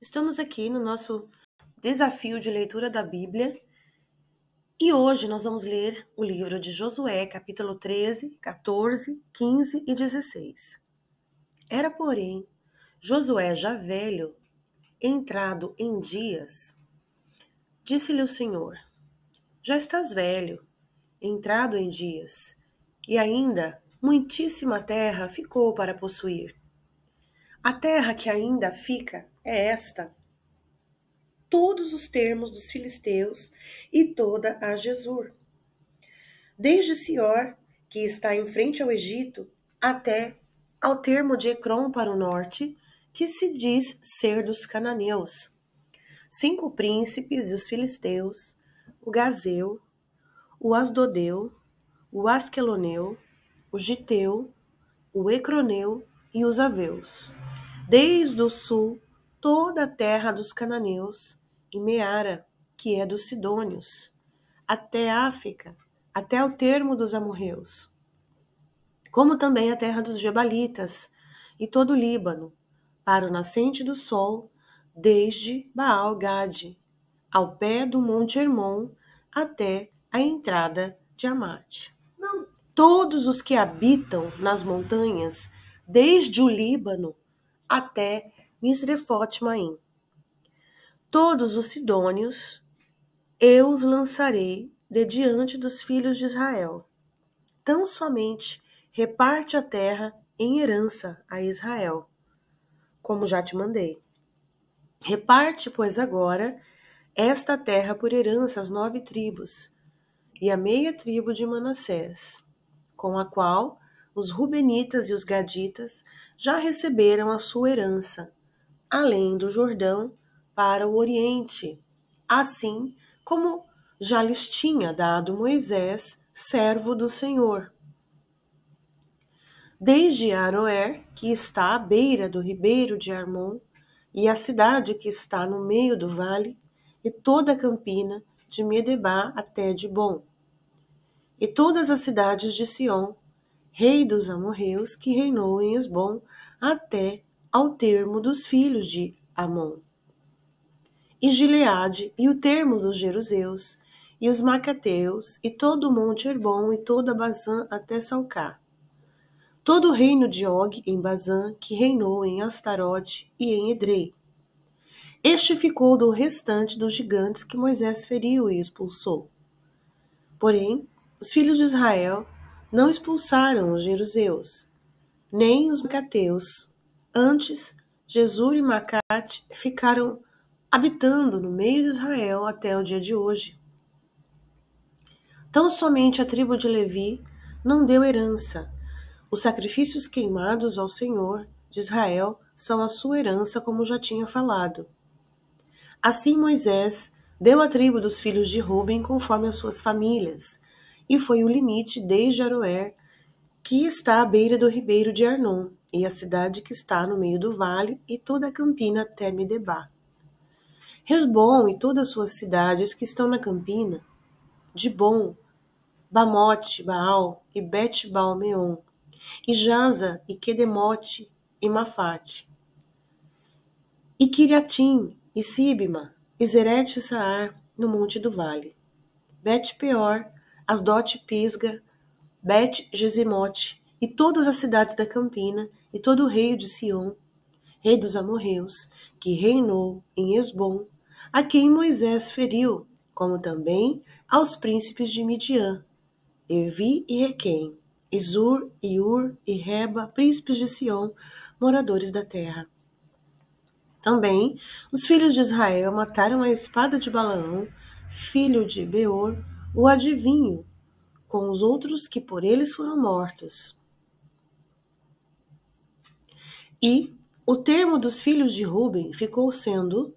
Estamos aqui no nosso desafio de leitura da Bíblia e hoje nós vamos ler o livro de Josué, capítulo 13, 14, 15 e 16. Era, porém, Josué já velho, entrado em dias, disse-lhe o Senhor: Já estás velho, entrado em dias, e ainda muitíssima terra ficou para possuir. A terra que ainda fica é esta: todos os termos dos filisteus e toda a Gesur, desde Sior, que está em frente ao Egito, até ao termo de Ecrom para o norte, que se diz ser dos cananeus. 5 príncipes e os filisteus, o Gazeu, o Asdodeu, o Asqueloneu, o Giteu, o Ecroneu e os Aveus. Desde o sul, toda a terra dos cananeus, e Meara, que é dos sidônios, até África, até o termo dos amorreus, como também a terra dos gebalitas, e todo o Líbano, para o nascente do sol, desde Baal-Gade, ao pé do monte Hermon, até a entrada de Amate. Todos os que habitam nas montanhas, desde o Líbano até Misrefote-Maim. Todos os sidônios eu os lançarei de diante dos filhos de Israel. Tão somente reparte a terra em herança a Israel, como já te mandei. Reparte, pois, agora esta terra por herança às 9 tribos, e a meia tribo de Manassés, com a qual os Rubenitas e os Gaditas já receberam a sua herança, além do Jordão, para o oriente, assim como já lhes tinha dado Moisés, servo do Senhor. Desde Aroer, que está à beira do ribeiro de Armon, e a cidade que está no meio do vale, e toda a campina, de Medebá até Dibom, e todas as cidades de Sion, rei dos amorreus, que reinou em Esbom, até ao termo dos filhos de Amon, e Gileade, e o termo dos jeruseus, e os macateus, e todo o monte Herbom, e toda Bazã até Salcá, todo o reino de Og em Bazã, que reinou em Astarote e em Edrei. Este ficou do restante dos gigantes que Moisés feriu e expulsou. Porém, os filhos de Israel não expulsaram os jeruseus, nem os macateus. Antes, Jesur e Macate ficaram habitando no meio de Israel até o dia de hoje. Tão somente a tribo de Levi não deu herança. Os sacrifícios queimados ao Senhor de Israel são a sua herança, como já tinha falado. Assim Moisés deu a tribo dos filhos de Ruben conforme as suas famílias, e foi o limite desde Aroer, que está à beira do ribeiro de Arnon, e a cidade que está no meio do vale, e toda a campina até Medebá. Resbom e todas as suas cidades que estão na campina, Dibom, Bamote, Baal e Bet-Baal-Meon, e Jaza e Quedemote e Mafate, e Kiriatim e Sibma, e Zerete e Saar no monte do vale, Bet-Peor, Asdote Pisga, Bet-Gesimote, e todas as cidades da campina, e todo o rei de Sion, rei dos amorreus, que reinou em Esbom, a quem Moisés feriu, como também aos príncipes de Midian, Evi e Requém, e Zur, e Ur, e Reba, príncipes de Sion, moradores da terra. Também os filhos de Israel mataram a espada de Balaão, filho de Beor, o adivinho, com os outros que por eles foram mortos. E o termo dos filhos de Ruben ficou sendo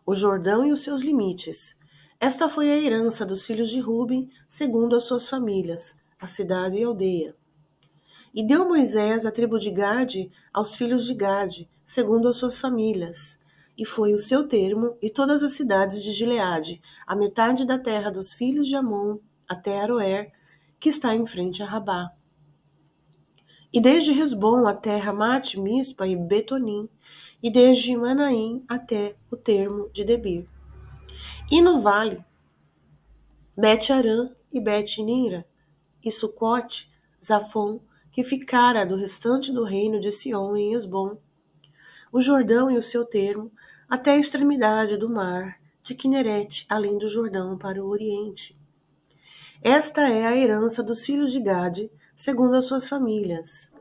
o Jordão e os seus limites. Esta foi a herança dos filhos de Ruben, segundo as suas famílias, a cidade e a aldeia. E deu Moisés a tribo de Gade aos filhos de Gade, segundo as suas famílias. E foi o seu termo e todas as cidades de Gileade, a metade da terra dos filhos de Amon, até Aroer, que está em frente a Rabá. E desde Resbom até Ramate, Mispa e Betonim, e desde Manaim até o termo de Debir. E no vale, Bet-Arã e Bet-Nira, e Sucote, Zafon, que ficara do restante do reino de Sion em Esbom, o Jordão e o seu termo, até a extremidade do mar de Quinerete, além do Jordão para o oriente. Esta é a herança dos filhos de Gade, segundo as suas famílias,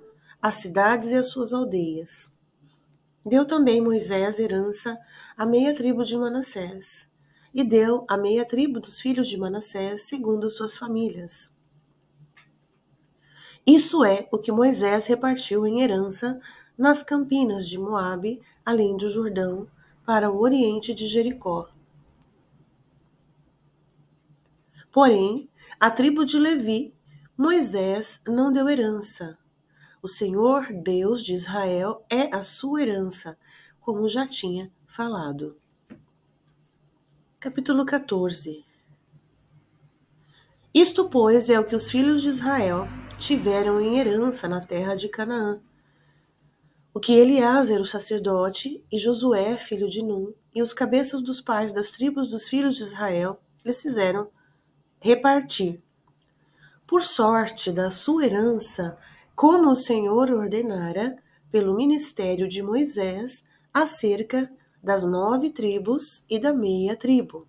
as cidades e as suas aldeias. Deu também Moisés herança à meia tribo de Manassés, e deu a meia tribo dos filhos de Manassés, segundo as suas famílias. Isso é o que Moisés repartiu em herança nas campinas de Moabe, além do Jordão, para o oriente de Jericó. Porém, a tribo de Levi, Moisés não deu herança. O Senhor, Deus de Israel, é a sua herança, como já tinha falado. Capítulo 14. Isto, pois, é o que os filhos de Israel tiveram em herança na terra de Canaã. O que Eleazar, o sacerdote, e Josué, filho de Num, e os cabeças dos pais das tribos dos filhos de Israel, lhes fizeram repartir, por sorte da sua herança, como o Senhor ordenara, pelo ministério de Moisés, acerca das 9 tribos e da meia tribo.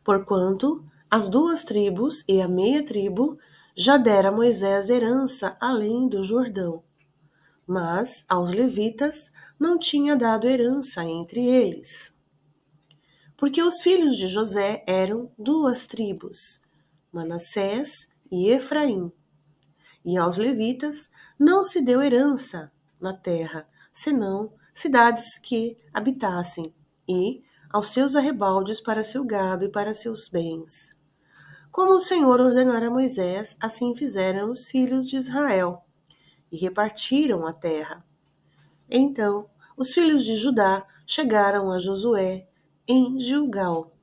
Porquanto as 2 tribos e a meia tribo já dera Moisés herança além do Jordão, mas aos levitas não tinha dado herança entre eles. Porque os filhos de José eram 2 tribos, Manassés e Efraim. E aos levitas não se deu herança na terra, senão cidades que habitassem, e aos seus arrebaldes para seu gado e para seus bens. Como o Senhor ordenara a Moisés, assim fizeram os filhos de Israel, e repartiram a terra. Então os filhos de Judá chegaram a Josué em Gilgal,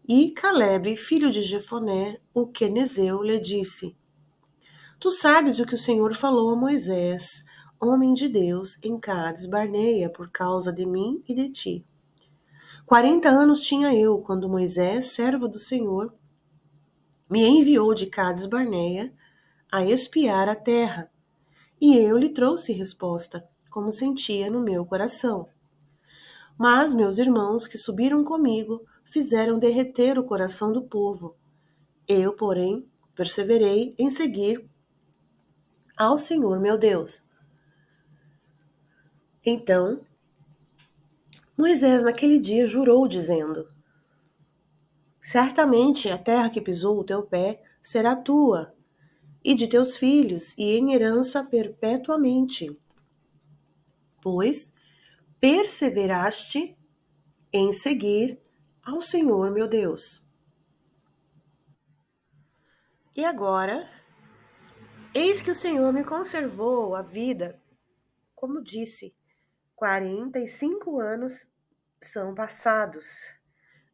e Calebe, filho de Jefoné, o quenezeu, lhe disse: Tu sabes o que o Senhor falou a Moisés, homem de Deus, em Cades Barneia, por causa de mim e de ti. 40 anos tinha eu, quando Moisés, servo do Senhor, me enviou de Cades Barneia a espiar a terra, e eu lhe trouxe resposta, como sentia no meu coração. Mas meus irmãos que subiram comigo fizeram derreter o coração do povo. Eu, porém, perseverei em seguir ao Senhor meu Deus. Então, Moisés naquele dia jurou, dizendo: Certamente a terra que pisou o teu pé será tua, e de teus filhos, e em herança perpetuamente. Pois perseveraste em seguir ao Senhor meu Deus. E agora, eis que o Senhor me conservou a vida, como disse, 45 anos são passados,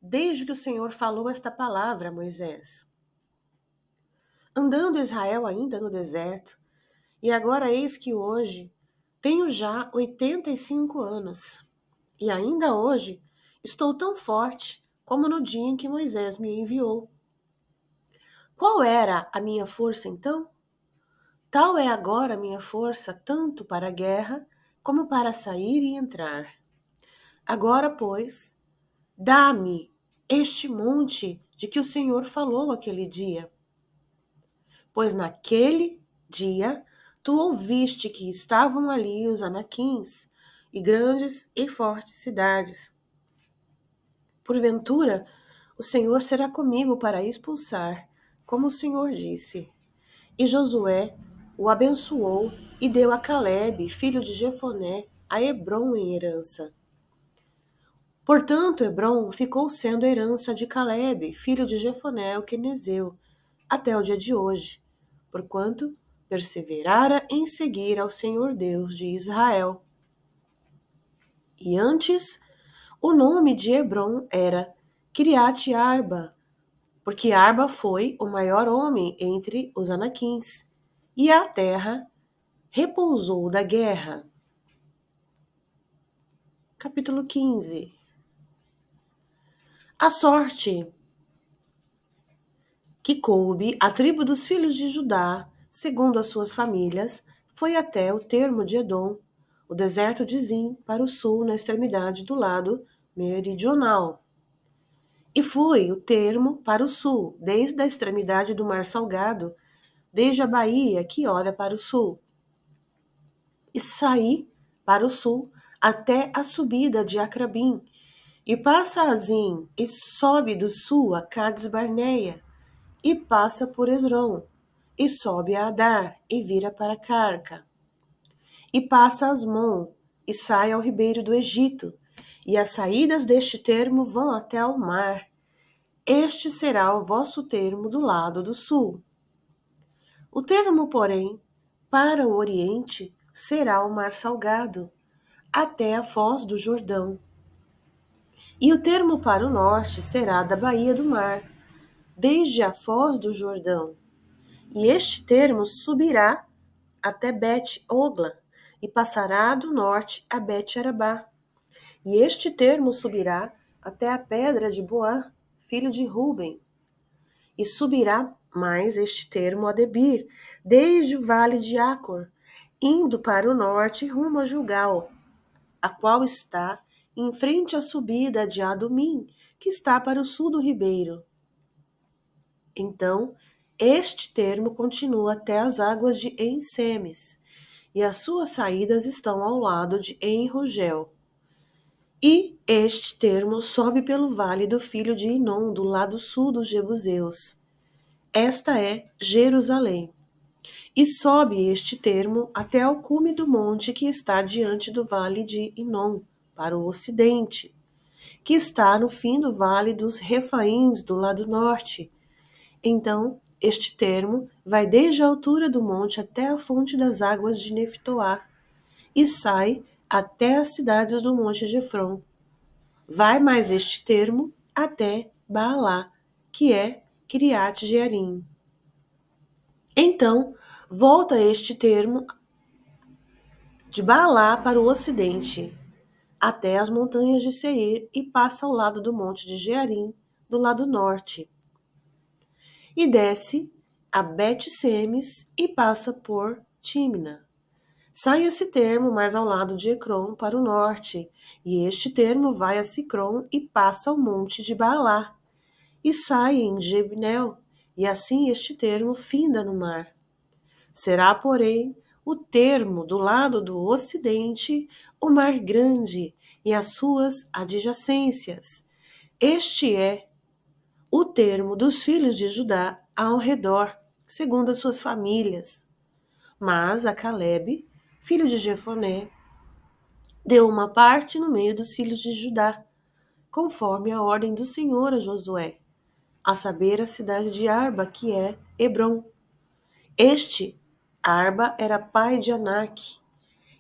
desde que o Senhor falou esta palavra a Moisés. Andando Israel ainda no deserto, e agora eis que hoje tenho já 85 anos, e ainda hoje estou tão forte como no dia em que Moisés me enviou. Qual era a minha força então? Tal é agora a minha força tanto para a guerra como para sair e entrar. Agora, pois, dá-me este monte de que o Senhor falou aquele dia. Pois naquele dia tu ouviste que estavam ali os anaquins e grandes e fortes cidades. Porventura, o Senhor será comigo para expulsar, como o Senhor disse. E Josué o abençoou e deu a Calebe, filho de Jefoné, a Hebrom em herança. Portanto, Hebrom ficou sendo herança de Calebe, filho de Jefoné, o quenezeu, até o dia de hoje, porquanto perseverara em seguir ao Senhor Deus de Israel. E antes, o nome de Hebrom era Kiriat-Arba, porque Arba foi o maior homem entre os anaquins, e a terra repousou da guerra. capítulo 15. A sorte que coube à tribo dos filhos de Judá, segundo as suas famílias, foi até o termo de Edom, o deserto de Zim, para o sul, na extremidade do lado meridional. E foi o termo para o sul, desde a extremidade do Mar Salgado, desde a baía que olha para o sul, e saí para o sul até a subida de Acrabim, e passa a Zim, e sobe do sul a Cades Barneia, e passa por Esrom, e sobe a Adar, e vira para Carca, e passa a Asmon, e sai ao ribeiro do Egito, e as saídas deste termo vão até ao mar. Este será o vosso termo do lado do sul. O termo, porém, para o oriente será o Mar Salgado, até a foz do Jordão. E o termo para o norte será da baía do mar, desde a foz do Jordão. E este termo subirá até Bet-Ogla, e passará do norte a Bet-Arabá. E este termo subirá até a pedra de Boá, filho de Ruben. E subirá mais este termo a Debir, desde o vale de Acor, indo para o norte rumo a Gilgal, a qual está em frente à subida de Adumim, que está para o sul do ribeiro. Então, este termo continua até as águas de En-Semes, e as suas saídas estão ao lado de En-Rogel. E este termo sobe pelo vale do filho de Inom, do lado sul dos Jebuseus. Esta é Jerusalém. E sobe este termo até ao cume do monte que está diante do vale de Inom, para o ocidente, que está no fim do vale dos Refaíns, do lado norte. Então, este termo vai desde a altura do monte até a fonte das águas de Neftoá, e sai até as cidades do monte de Efron. Vai mais este termo até Baalá, que é Kiriat Jearim. Então, volta este termo de Baalá para o ocidente, até as montanhas de Seir, e passa ao lado do monte de Jearim, do lado norte. E desce a Bet-Semes e passa por Tímna. Sai esse termo mais ao lado de Ecrom para o norte, e este termo vai a Sicrom e passa ao monte de Baalá, e sai em Jebnel, e assim este termo finda no mar. Será, porém, o termo do lado do ocidente, o mar grande e as suas adjacências. Este é o termo dos filhos de Judá ao redor, segundo as suas famílias. Mas a Calebe, filho de Jefoné, deu uma parte no meio dos filhos de Judá, conforme a ordem do Senhor a Josué, a saber, a cidade de Arba, que é Hebrom. Este, Arba, era pai de Anak,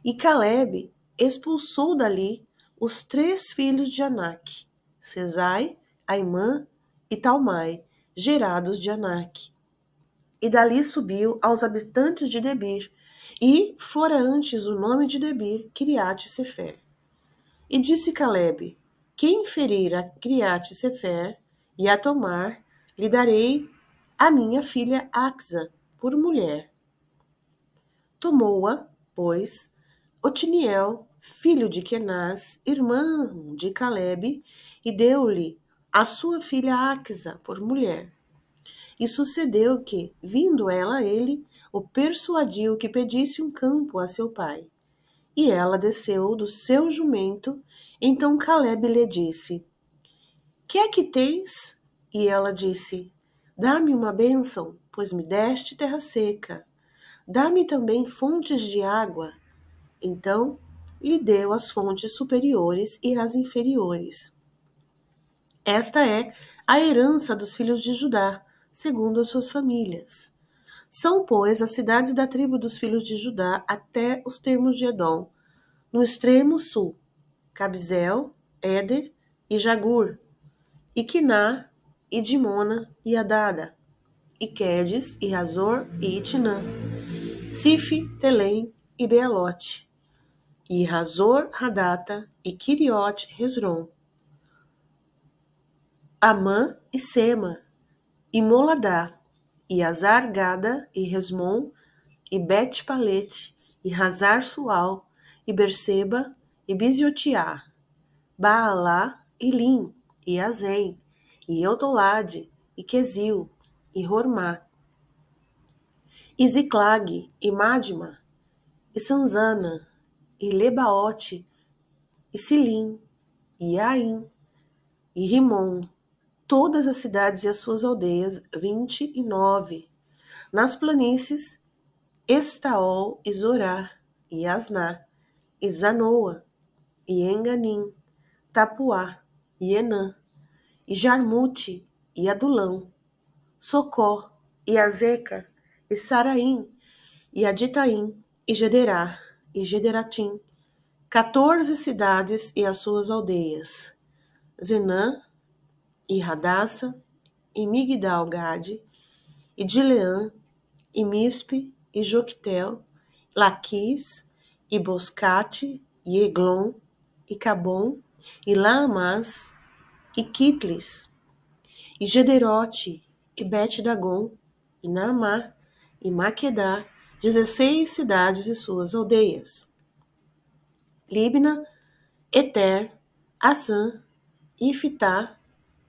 e Calebe expulsou dali os 3 filhos de Anak, Sesai, Aimã e Talmai, gerados de Anak. E dali subiu aos habitantes de Debir, e fora antes o nome de Debir, Kiriat Sefer. E disse Calebe: quem ferir a Kiriat Sefer e a tomar, lhe darei a minha filha Axa por mulher. Tomou-a, pois, Otiniel, filho de Kenaz, irmão de Calebe, e deu-lhe a sua filha Axa por mulher. E sucedeu que, vindo ela a ele, o persuadiu que pedisse um campo a seu pai. E ela desceu do seu jumento. Então Calebe lhe disse: que é que tens? E ela disse: dá-me uma bênção, pois me deste terra seca. Dá-me também fontes de água. Então lhe deu as fontes superiores e as inferiores. Esta é a herança dos filhos de Judá, segundo as suas famílias. São, pois, as cidades da tribo dos filhos de Judá até os termos de Edom, no extremo sul, Cabzel, Éder e Jagur, e Quiná, e Dimona, e Adada, e Quedes, e Razor, e Itinã, Sife, Telém e Bealote, e Hazor Hadata, e Kiriote Hezron, Amã e Sema, e Moladá, e Azar Gada, e Resmon, e Bet-Palete, e Hazar Sual, e Berseba, e Biziotiá, Baalá, e Lim, e Azem, e Eutolade, e Quesil, e Hormá, e Ziclag, e Madma, e Sanzana, e Lebaote, e Silim, e Aim, e Rimon, todas as cidades e as suas aldeias, 29. Nas planícies, Estaol, e Zorá, e Asná, e Zanoa, e Enganim, Tapuá, e Enã, e Jarmute, e Adulão, Socó, e Azeca, e Saraim, e Aditaim, e Gederá, e Gederatim, 14 cidades e as suas aldeias, Zenã, e Radassa, e Migdal-Gade, e Dileã, e Mispe, e Joctel, Laquis, e Boscate, e Eglon, e Cabom, e Laamás, e Quitlis, e Gederote, e Bet-Dagon, e Naamá, e Maquedá, 16 cidades e suas aldeias. Libna, Eter, Assã, Ifitá,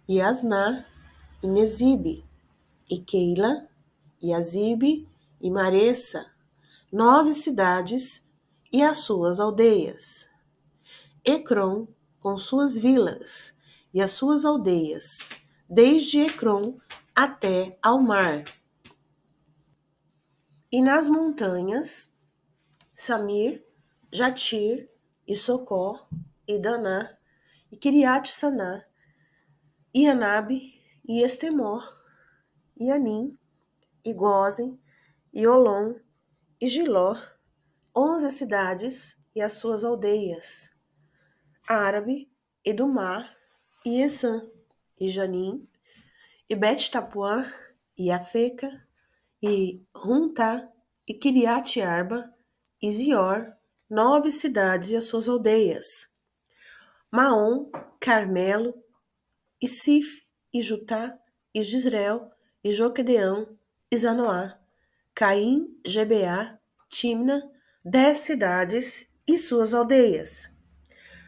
e Asná, e Nezibe, e Keila, e Azibe, e Maressa, 9 cidades e as suas aldeias. Ecrom, com suas vilas, e as suas aldeias, desde Ecrom até ao mar. E nas montanhas, Samir, Jatir, e Socó, e Daná, e Kiriat-Saná, e Anabe, e Estemor, e Anim, e Gozen, e Olom, e Giló, 11 cidades e as suas aldeias. Árabe, Edumá, e Esã, e Janim, e Bet-Tapuã, e Afeca, e Runtá, e Kiriat-Arba, e Zior, 9 cidades e as suas aldeias. Maom, Carmelo, e Sif, e Jutá, e Gisreel, e Joquedeão, e Zanoá, Caim, Gebeá, Timna, 10 cidades e suas aldeias.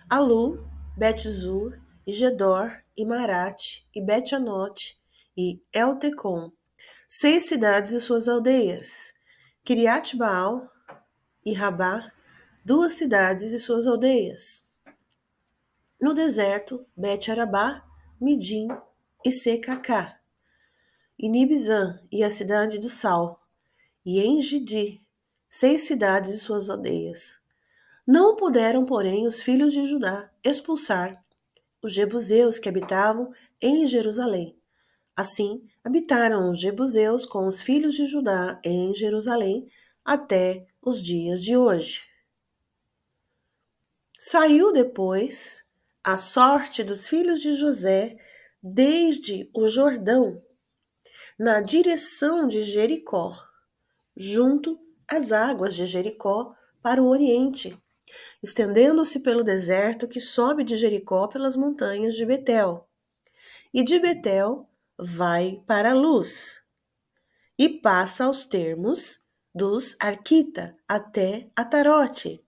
Alu, Bet-Zur, e Gedor, e Marate, e Bet-Anote, e Eltecom, 6 cidades e suas aldeias. Kiriat-Baal e Rabá, 2 cidades e suas aldeias. No deserto, Bet-Arabá, Midim e Secacá, e Nibzã e a cidade do Sal, e Engedi, 6 cidades e suas aldeias. Não puderam, porém, os filhos de Judá expulsar os jebuseus que habitavam em Jerusalém. Assim, habitaram os jebuseus com os filhos de Judá em Jerusalém até os dias de hoje. Saiu depois a sorte dos filhos de José desde o Jordão, na direção de Jericó, junto às águas de Jericó para o oriente, estendendo-se pelo deserto que sobe de Jericó pelas montanhas de Betel. E de Betel vai para a Luz, e passa aos termos dos Arquita até Atarote,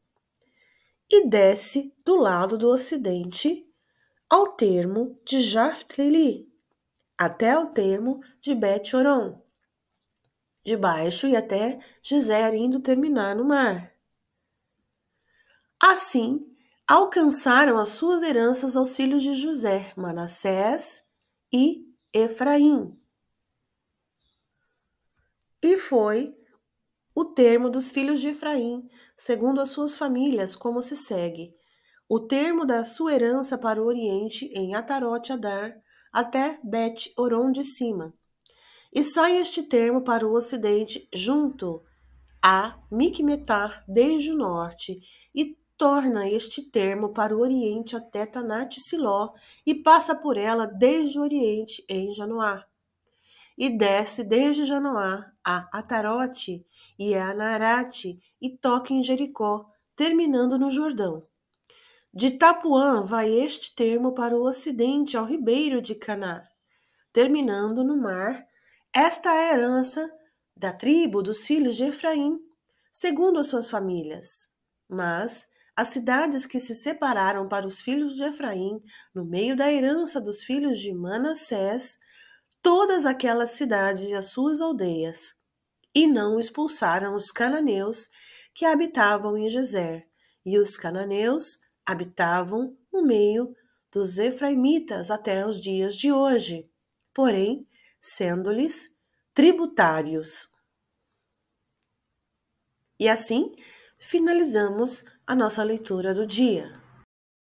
e desce do lado do ocidente ao termo de Jaftlili, até ao termo de Bet-Horon, de baixo e até Gezer, indo terminar no mar. Assim, alcançaram as suas heranças aos filhos de José, Manassés e Efraim. E foi o termo dos filhos de Efraim, segundo as suas famílias, como se segue: o termo da sua herança para o oriente, em Atarote Adar, até Bet-Horon de cima. E sai este termo para o ocidente, junto a Micmetá, desde o norte, e torna este termo para o oriente até Tanat-Siló, e passa por ela desde o oriente, em Janoá. E desce desde Janoá a Atarote e a Naarate, e toca em Jericó, terminando no Jordão. De Tapuã vai este termo para o ocidente, ao ribeiro de Caná, terminando no mar. Esta é a herança da tribo dos filhos de Efraim, segundo as suas famílias. Mas as cidades que se separaram para os filhos de Efraim, no meio da herança dos filhos de Manassés, todas aquelas cidades e as suas aldeias, e não expulsaram os cananeus que habitavam em Gezer, e os cananeus habitavam no meio dos efraimitas até os dias de hoje, porém, sendo-lhes tributários. E assim, finalizamos a nossa leitura do dia.